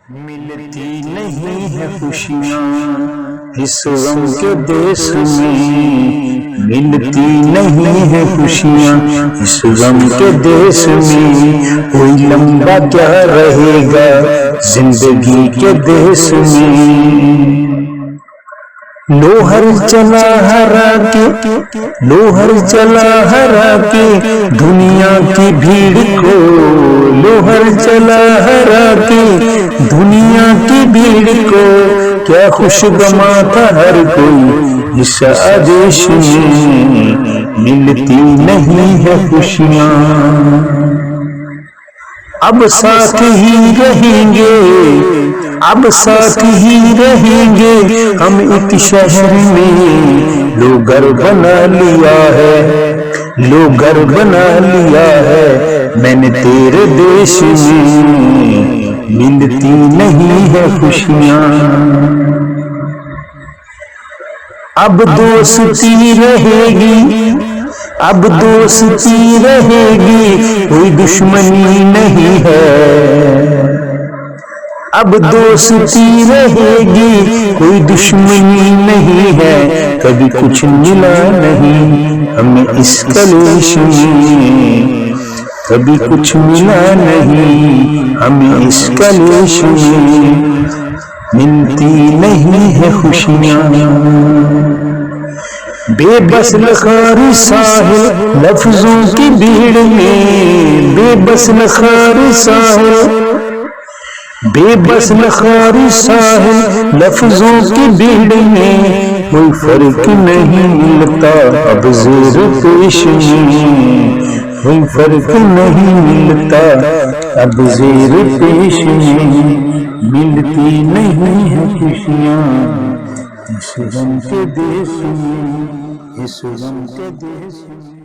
मिलती नहीं है खुशियाँ इस गम के देश में, मिलती नहीं है खुशियाँ इस गम के देश में। कोई लंबा क्या रहेगा जिंदगी के देश में। लोहर चला हरा के, लोहर चला हरा के दुनिया की भीड़ को, लोहर चला हरा के दुनिया की भीड़ को। क्या खुशगमा था हर कोई इस आदेश में, मिलती नहीं है खुशियाँ। अब साथ ही रहेंगे, अब साथ ही रहेंगे हम एक शहर में। लो घर बना लिया है, लो घर बना लिया है मैंने तेरे देश में। मिलती नहीं है खुशियाँ, अब दोस्ती रहेगी, अब दोस्ती रहेगी कोई दुश्मनी नहीं है। अब दोस्ती रहेगी कोई दुश्मनी नहीं है। कभी कुछ मिला नहीं हमें इस कलेश में, कभी कुछ मिला नहीं हमें इस कलेश में। मिलती नहीं है खुशियाँ, बेबस लखार साहिल लफ्जों की भीड़ में, बेबस लखार साहिल, बेबस लखार साहिल लफ्जों की भीड़ में। कोई फर्क नहीं मिलता अब ज़ेर पेश में, कोई फर्क नहीं मिलता अब ज़ेर पेश में। मिलती नहीं है खुशियाँ इस गम के देश में, इस गम के देश में।